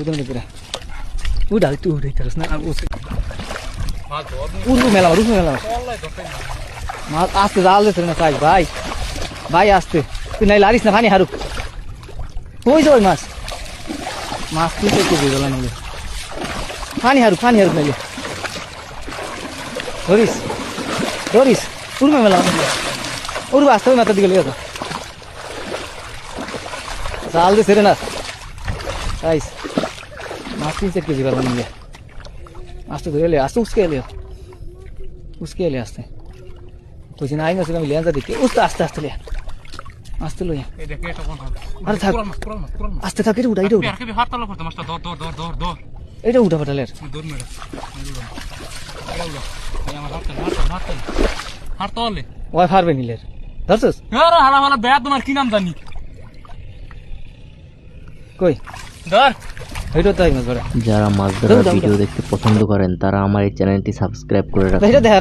एकदम पुरा उडाल तू उड़े तरस ना अब उस उर्दू मेला माल आस्ते जाल दे ना साइज भाई भाई आस्ते तू नहीं लारिस ना पानी हारू होई जो मास मास तू से के गला नहीं पानी हारू नहीं डोरिस उर्दू मेला उर्दू आस्ते ना तदी गले जाल दे सेरे ना साइज मास 3 से के गला नहीं आस्ते धरे ले आस्ते उसके ले आस्ते कुछ ना आएंगे उसमें ले आंजा दिखे उस आस्ते ले आस्ते लो ये देख এটা কোন আরে থাক আস্তে থাক এটা উড়া আর কে হাত তালো করতে মাস্টার দর এটা উড়া পাটালে দৌড় মেরে এই আমার হাত তালে ওই ফারবে নিলে ধরছস আরে হালা বেয়া তোমার কি নাম জানি কই ধর এটা তাই মাছ ধরা যারা মাছ ধরার ভিডিও দেখতে পছন্দ করেন তারা আমার এই চ্যানেলটি সাবস্ক্রাইব করে রাখুন এটা দেখা